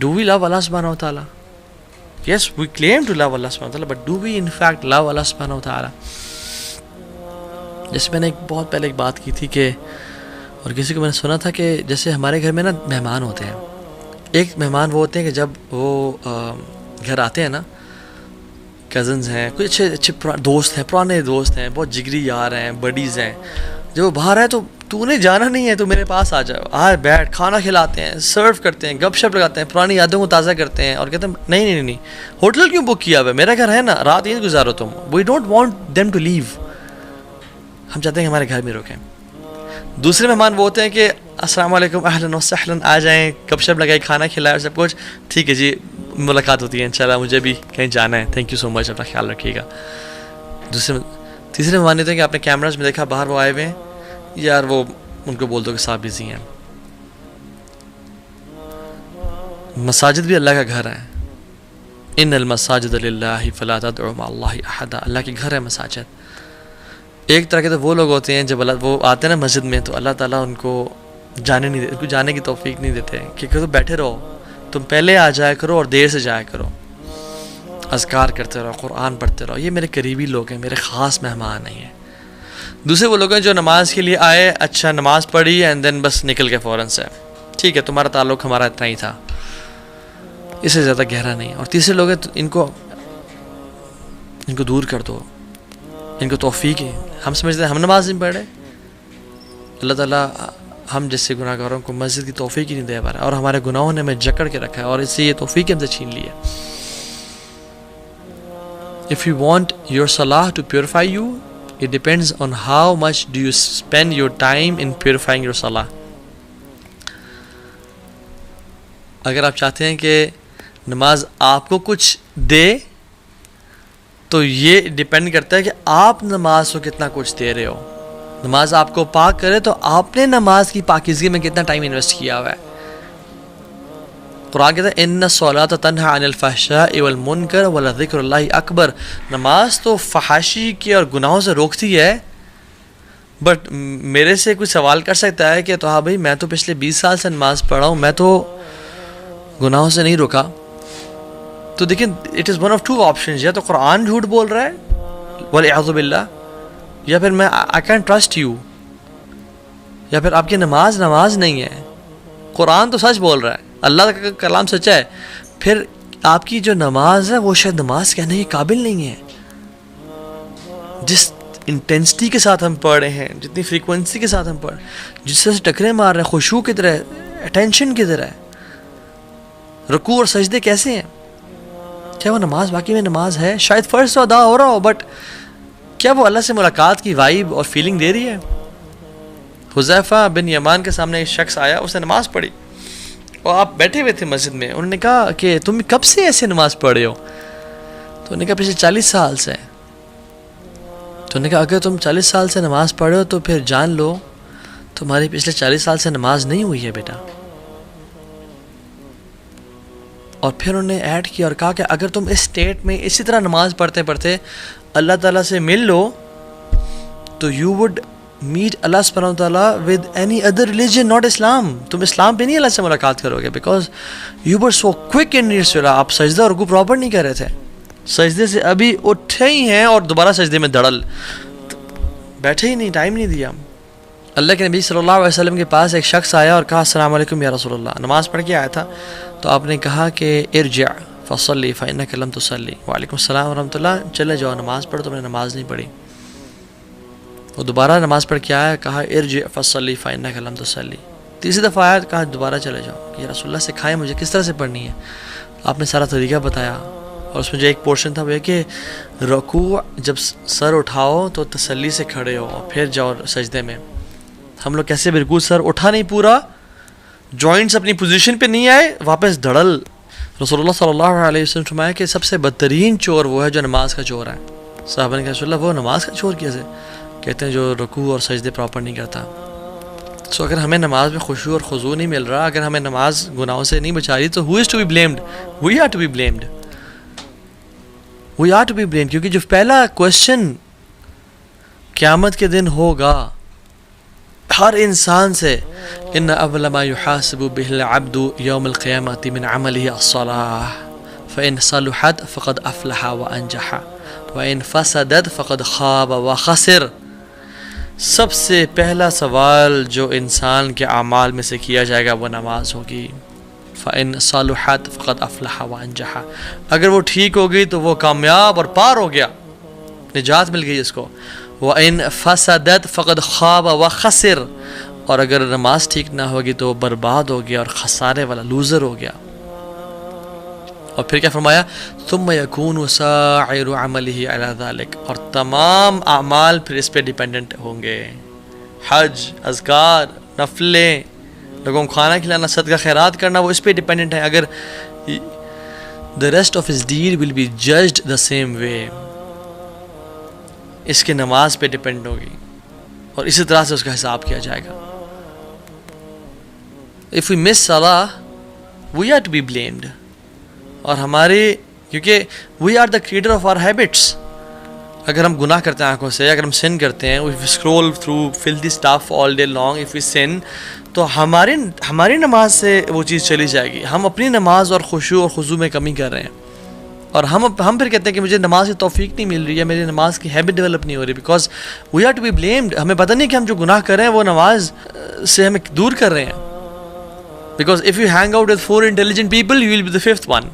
Do we love Allah subhanahu wa ta'ala? Yes, we claim to love Allah subhanahu wa ta'ala, but do we in fact love Allah subhanahu wa ta'ala? جیسے میں نے بہت پہلے ایک بات کی تھی کہ اور کسی کو میں نے سنا تھا کہ جیسے ہمارے گھر میں نا مہمان ہوتے ہیں. ایک مہمان وہ ہوتے ہیں کہ جب وہ گھر آتے ہیں نا، کزنز ہیں، کچھ اچھے دوست ہیں، پرانے دوست ہیں، بہت جگری یار ہیں، بڈیز ہیں. جب وہ باہر آئے تو نے جانا نہیں ہے، تو میرے پاس آ جاؤ، بیٹھ، کھانا کھلاتے ہیں، سرو کرتے ہیں، گپ شپ لگاتے ہیں، پرانی یادوں کو تازہ کرتے ہیں، اور کہتے ہیں نہیں ہوٹل کیوں بک کیا ہوا ہے، میرا گھر ہے نا، رات یہیں گزارو تم. We don't want them to leave. ہم چاہتے ہیں کہ ہمارے گھر میں رکیں. دوسرے مہمان وہ ہوتے ہیں کہ السلام علیکم، اہلاً و سہلاً، آ جائیں، گپ شپ لگائے، کھانا کھلائے اور سب کچھ ٹھیک ہے جی، ملاقات ہوتی ہے انشاءاللہ، مجھے بھی کہیں جانا ہے، تھینک یو سو مچ، اپنا خیال رکھیے گا. تیسرے مہمان ہوتے ہیں کہ آپ نے کیمراز میں دیکھا باہر وہ آئے ہوئے ہیں، یار وہ ان کو بول دو کہ صاحب بزی ہیں. مساجد بھی اللہ کا گھر ہے. ان المساجد للہ فلا تدعوا مع اللہ احدا. اللہ کے گھر ہے مساجد. ایک طرح کے تو وہ لوگ ہوتے ہیں جب وہ آتے ہیں نا مسجد میں، تو اللہ تعالیٰ ان کو جانے نہیں دیتے، ان کو جانے کی توفیق نہیں دیتے کہ تم بیٹھے رہو، تم پہلے آ جایا کرو اور دیر سے جایا کرو، اذکار کرتے رہو، قرآن پڑھتے رہو. یہ میرے قریبی لوگ ہیں، میرے خاص مہمان نہیں ہیں. دوسرے وہ لوگ ہیں جو نماز کے لیے آئے، اچھا نماز پڑھی اینڈ دین بس نکل کے فوراً سے، ٹھیک ہے تمہارا تعلق ہمارا اتنا ہی تھا، اس سے زیادہ گہرا نہیں. اور تیسرے لوگ ہیں ان کو دور کر دو، ان کو توفیق ہے. ہم سمجھتے ہیں ہم نماز نہیں پڑھ رہے، اللہ تعالیٰ ہم جیسے گناہ گاروں کو مسجد کی توفیق ہی نہیں دے پا رہا، اور ہمارے گناہوں نے ہمیں جکڑ کے رکھا ہے، اور اس سے یہ توفیق ہم سے چھین لی ہے. If you want your salah to purify you, it depends on how much do you spend your time in purifying your salah. اگر آپ چاہتے ہیں کہ نماز آپ کو کچھ دے تو یہ ڈیپینڈ کرتا ہے کہ آپ نماز کو کتنا کچھ دے رہے ہو. نماز آپ کو پاک کرے تو آپ نے نماز کی پاکیزگی میں کتنا ٹائم انویسٹ کیا ہوا ہے. قرآن کہتا ہے ان الصلاۃ تنہی عن الفحشاء والمنکر ولذکر اللہ اکبر. نماز تو فحاشی کی اور گناہوں سے روکتی ہے، بٹ میرے سے کوئی سوال کر سکتا ہے کہ تو ہاں بھائی میں تو پچھلے 20 سال سے نماز پڑھ رہا ہوں، میں تو گناہوں سے نہیں روکا. تو دیکھیں it is one of two options, یا تو قرآن جھوٹ بول رہا ہے والعیاذ باللہ، یا پھر میں آئی کینٹ ٹرسٹ یو، یا پھر آپ کی نماز نہیں ہے. قرآن تو سچ بول رہا ہے، اللہ کا کلام سچا ہے، پھر آپ کی جو نماز ہے وہ شاید نماز کہنے کے قابل نہیں ہے. جس انٹینسٹی کے ساتھ ہم پڑھ رہے ہیں، جتنی فریکوینسی کے ساتھ ہم پڑھ، جس طرح سے ٹکرے مار رہے ہیں، خشوع کی طرح، اٹینشن کی طرح، رکوع اور سجدے کیسے ہیں. کیا وہ نماز واقعی میں نماز ہے؟ شاید فرض تو ادا ہو رہا ہو، بٹ کیا وہ اللہ سے ملاقات کی وائب اور فیلنگ دے رہی ہے؟ حذیفہ بن یمان کے سامنے ایک شخص آیا، اس نے نماز پڑھی، اور آپ بیٹھے ہوئے تھے مسجد میں. انہوں نے کہا کہ تم کب سے ایسے نماز پڑھ رہے ہو؟ تو انہوں نے کہا پچھلے 40 سال سے. تو انہوں نے کہا اگر تم 40 سال سے نماز پڑھ رہے ہو تو پھر جان لو تمہاری پچھلے 40 سال سے نماز نہیں ہوئی ہے بیٹا. اور پھر انہوں نے ایڈ کیا اور کہا کہ اگر تم اس اسٹیٹ میں اسی طرح نماز پڑھتے پڑھتے اللہ تعالیٰ سے مل لو تو یو وڈ میٹ اللہ سبحانہ و تعالیٰ with any other religion not Islam. تم اسلام پہ نہیں اللہ سے ملاقات کرو گے، because you were so quick in your صلاح. آپ سجدہ اور رکوع پراپر نہیں کر رہے تھے، سجدے سے ابھی اٹھے ہی ہیں اور دوبارہ سجدے میں دڑل، بیٹھے ہی نہیں، ٹائم نہیں دیا. اللہ کے نبی صلی اللہ علیہ وسلم کے پاس ایک شخص آیا اور کہا السلام علیکم یا رسول اللہ. نماز پڑھ کے آیا تھا، تو آپ نے کہا کہ ارجع فصلی فإنک لم تصلی. وعلیکم السلام ورحمۃ اللہ، چلے جاؤ نماز پڑھو، تم نے نماز نہیں پڑھی. وہ دوبارہ نماز پڑھ کے آیا، کہا ارجع فصلی فإنک لم تصلی. تیسری دفعہ آیا، کہا دوبارہ چلے جاؤ، یا رسول اللہ سکھائیں مجھے کس طرح سے پڑھنی ہے. آپ نے سارا طریقہ بتایا، اور اس میں جو ایک پورشن تھا وہ یہ کہ رکوع جب سر اٹھاؤ تو تسلی سے کھڑے ہو، پھر جاؤ سجدے میں. ہم لوگ کیسے بالکل سر اٹھا نہیں پورا، جوائنٹس اپنی پوزیشن پہ نہیں آئے، واپس دھڑل. رسول اللہ صلی اللہ علیہ وسلم فرمایا کہ سب سے بدترین چور وہ ہے جو نماز کا چور ہے. صحابہ نے کہا رسول اللہ وہ نماز کا چور کیسے؟ کہتے ہیں جو رکوع اور سجدے پراپر نہیں کرتا. سو اگر ہمیں نماز میں خشوع اور خضوع نہیں مل رہا، اگر ہمیں نماز گناہوں سے نہیں بچا رہی، تو who is to be blamed? We are to be blamed. We are to be blamed. کیونکہ جو پہلا کوشچن قیامت کے دن ہوگا، ہر انسان سے ان اول ما يحاسب به العبد يوم القيامة من عمله الصلاة فإن صلحت فقد أفلح وأنجح وإن فسدت فقد خاب وخسر. سب سے پہلا سوال جو انسان کے اعمال میں سے کیا جائے گا وہ نماز ہوگی. فإن صلحت فقد أفلح وأنجح. اگر وہ ٹھیک ہوگی تو وہ کامیاب اور پار ہو گیا, نجات مل گئی اس کو. وَإِن فَسَدَتْ فَقَدْ خَابَ وَخَسِرَ. اور اگر نماز ٹھیک نہ ہوگی تو وہ برباد ہو گیا اور خسارے والا لوزر ہو گیا. اور پھر کیا فرمایا؟ ثُمَّ يَكُونُ سَائِرُ عَمَلِهِ عَلَى ذَلِكَ. اور تمام اعمال پھر اس پہ ڈیپینڈنٹ ہوں گے. حج, اذکار, نفلیں, لوگوں کو کھانا کھلانا, صدقہ خیرات کرنا, وہ اس پہ ڈیپینڈنٹ ہے. اگر the rest of his deed will be judged the same way. اس کی نماز پہ ڈیپینڈ ہوگی اور اسی طرح سے اس کا حساب کیا جائے گا. If we miss salah, we are to be blamed. اور ہماری, کیونکہ we are the creator of our habits. اگر ہم گناہ کرتے ہیں آنکھوں سے, اگر ہم sin کرتے ہیں, if we scroll through filthy stuff all day long, if we sin, تو ہماری نماز سے وہ چیز چلی جائے گی. ہم اپنی نماز اور خشوع اور خضوع میں کمی کر رہے ہیں, اور ہم پھر کہتے ہیں کہ مجھے نماز کی توفیق نہیں مل رہی ہے, میری نماز کی ہیبٹ ڈیولپ نہیں ہو رہی, because we are to be blamed. ہمیں پتہ نہیں کہ ہم جو گناہ کر رہے ہیں وہ نماز سے ہمیں دور کر رہے ہیں. Because if you hang out with 4 intelligent people, you will be the 5th one.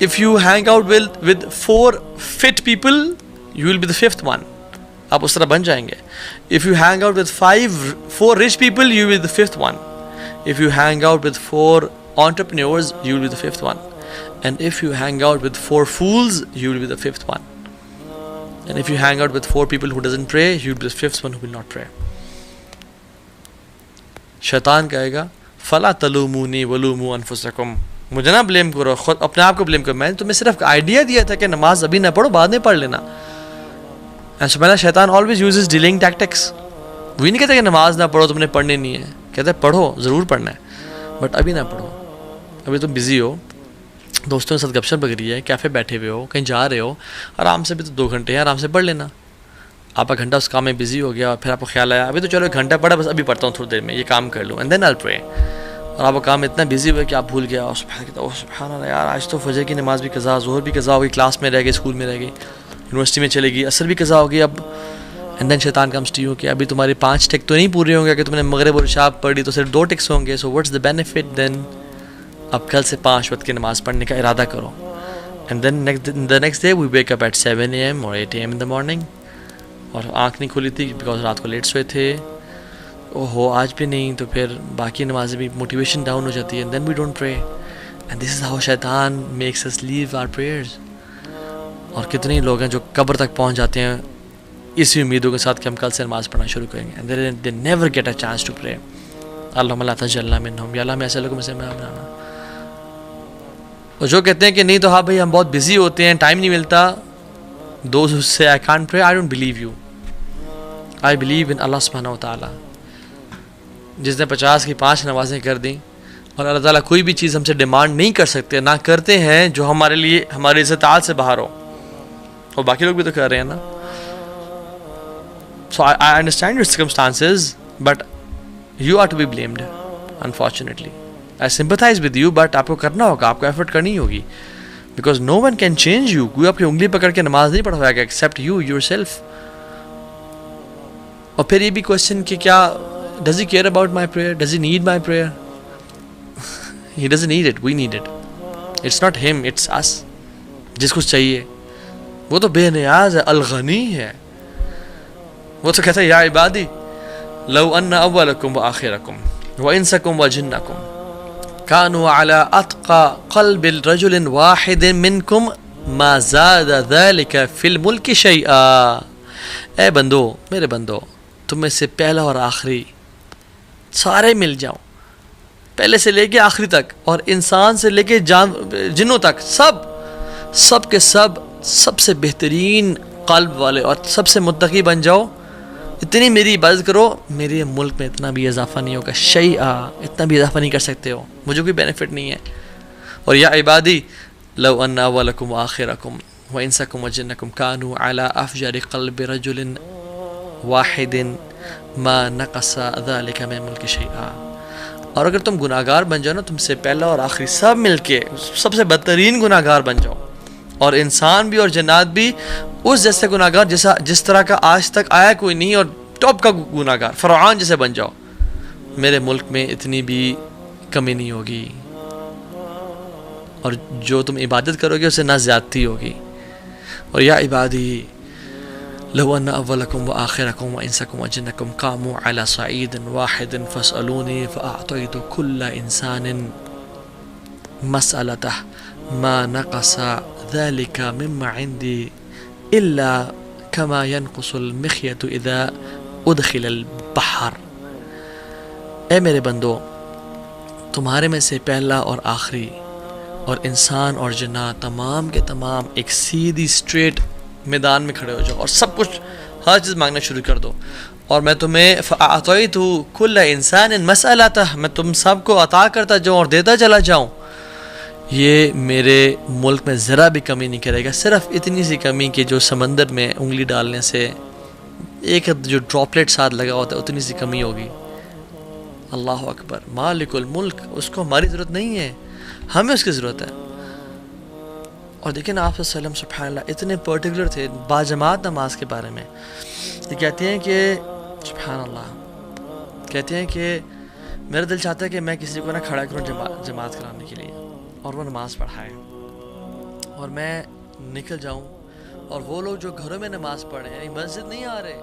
If you hang out with 4 fit people, you will be the 5th one. آپ اس طرح بن جائیں گے. If you hang out with 4 rich people, you will be the 5th one. If you hang out with 4 entrepreneurs, you will be the 5th one. And if you hang out with 4 fools, you will be the 5th one. And if you hang out with 4 people who doesn't pray, you will be the 5th one who will not pray. شیطان کہے گا فلا تلومونی ولوموا انفسکم. مجھے نہ blame کرو, خود اپنے آپ کو بلیم کرو. میں نے تمہیں صرف آئیڈیا دیا تھا کہ نماز ابھی نہ پڑھو, بعد میں پڑھ لینا. شیطان always uses delaying tactics. وہی نہیں کہتا کہ نماز نہ پڑھو, تم نے پڑھنی نہیں ہے. کہتا ہے پڑھو, ضرور پڑھنا ہے, بٹ ابھی نہ پڑھو. ابھی تم بزی ہو, دوستوں کے ساتھ گپ شپ لگ رہی ہے, کیفے بیٹھے ہوئے ہو, کہیں جا رہے ہو, آرام سے بھی تو 2 گھنٹے ہیں, آرام سے پڑھ لینا. آپ کا گھنٹہ اس کام میں بزی ہو گیا, اور پھر آپ کو خیال آیا ابھی تو چلو 1 گھنٹہ پڑھا, بس ابھی پڑھتا ہوں تھوڑی دیر میں, یہ کام کر لوں, اینڈ دین آئی ول پرے. اور آپ کا کام اتنا بزی ہوا کہ آپ بھول گیا, سبحان اللہ یار, آج تو فجر کی نماز بھی قضا, ظہر بھی قضا ہو گئی, کلاس میں رہ گئی, اسکول میں رہ گئی, یونیورسٹی میں چلے گئی, عصر بھی قضا ہو گئی. اب اینڈ دین شیطان کمز ٹو یو کہ ابھی تمہاری 5 ٹک تو نہیں پورے ہوں گے, کہ تم نے مغرب اور عشاء پڑھی تو صرف 2 ٹکس ہوں گے. سو واٹس دا بینیفٹ دین؟ اب کل سے 5 وقت کی نماز پڑھنے کا ارادہ کرو. And then the next day we wake up at 7 AM or 8 AM in the morning, اور آنکھ نہیں کھلی تھی بیکاز رات کو لیٹ سوئے تھے, اوہو آج بھی نہیں, تو پھر باقی نمازیں بھی موٹیویشن ڈاؤن ہو جاتی ہے, and then we don't pray. And this is how شیطان makes us leave our prayers. اور کتنے لوگ ہیں جو قبر تک پہنچ جاتے ہیں اسی امیدوں کے ساتھ کہ ہم کل سے نماز پڑھنا شروع کریں گے, and they never get a chance to pray. اللہم لا تجعلنا منہم, یا اللہ ہمیں ایسے لوگوں میں سے بنانا. اور جو کہتے ہیں کہ نہیں تو ہاں بھائی ہم بہت بزی ہوتے ہیں, ٹائم نہیں ملتا, those who say I can't pray, I don't believe you. I believe in Allah subhanahu wa ta'ala. جس نے 50 کی 5 نمازیں کر دیں, اور اللہ تعالیٰ کوئی بھی چیز ہم سے ڈیمانڈ نہیں کر سکتے, نہ کرتے ہیں جو ہمارے لیے ہماری استطاعت سے باہر ہو, اور باقی لوگ بھی تو کر رہے ہیں نا. So I understand your circumstances, but you are to be blamed, unfortunately. I sympathize with you, but آپ کو کرنا ہوگا, آپ کو ایفرٹ کرنی ہوگی, because no one can change you. کوئی آپ کی انگلی پکڑ کے نماز نہیں پڑھوائے گا except you yourself. اور پھر یہ بھی کوشچن کہ کیا does he care about my prayer? Does he need my prayer? He doesn't need it, we need it. It's not him, it's us. جس کو چاہیے وہ تو بے نیاز ہے, الغنی ہے. وہ تو کہتا ہے یا عبادی لو ان اولکم وآخرکم وانسکم وجنکم كانوا على اتقى قلب رجل واحد منكم ما زاد ذلك في الملك شيئا. اے بندو, میرے بندو, تم میں سے پہلا اور آخری سارے مل جاؤ, پہلے سے لے کے آخری تک, اور انسان سے لے کے جنوں تک, سب کے سب سے بہترین قلب والے اور سب سے متقی بن جاؤ, اتنی میری عبادت کرو, میرے ملک میں اتنا بھی اضافہ نہیں ہوگا, شیئا, اتنا بھی اضافہ نہیں کر سکتے ہو, مجھے کوئی بینیفٹ نہیں ہے. اور یا عبادی لو ان اولکم وآخرکم وانسکم وجنکم كانوا على افجر قلب رجل واحد ما نقص ذلك من ملک شیئا. اور اگر تم گناہگار بن جاؤ نا، تم سے پہلا اور آخری سب مل کے سب سے بدترین گناہگار بن جاؤ، اور انسان بھی اور جنات بھی اس جیسے گناہگار جس طرح کا آج تک آیا کوئی نہیں، اور ٹاپ کا گناہگار فرعون جیسے بن جاؤ، میرے ملک میں اتنی بھی کمی نہیں ہوگی، اور جو تم عبادت کرو گے اسے نہ زیادتی ہوگی. اور یا عبادی لو ان اولکم وآخرکم وانسکم وجنکم قاموا علی صعید واحد فاسألونی فاعطیت کل انسان مسألته ما نقص ذلك مما عندي الا كما ينقص المخيط اذا ادخل البحر. اے میرے بندو، تمہارے میں سے پہلا اور آخری اور انسان اور جنات تمام کے تمام ایک سیدھی اسٹریٹ میدان میں کھڑے ہو جاؤ اور سب کچھ ہر چیز مانگنا شروع کر دو، اور میں تمہیں فأعطیت کل انسان مسألته، میں تم سب کو عطا کرتا جاؤں اور دیتا چلا جاؤں. یہ میرے ملک میں ذرا بھی کمی نہیں کرے گا، صرف اتنی سی کمی کہ جو سمندر میں انگلی ڈالنے سے ایک جو ڈراپلیٹ ساتھ لگا ہوتا ہے اتنی سی کمی ہوگی. اللہ اکبر. مالک الملک، اس کو ہماری ضرورت نہیں ہے، ہمیں اس کی ضرورت ہے. اور دیکھیں نا آپ صلی اللہ علیہ وسلم سبحان اللہ اتنے پرٹیکولر تھے باجماعت نماز کے بارے میں. یہ کہتے ہیں کہ سبحان اللہ، کہتے ہیں کہ میرا دل چاہتا ہے کہ میں کسی کو نہ کھڑا کروں جماعت کرانے کے لیے اور وہ نماز پڑھائے، اور میں نکل جاؤں، اور وہ لوگ جو گھروں میں نماز پڑھ رہے ہیں، یعنی مسجد نہیں آ رہے،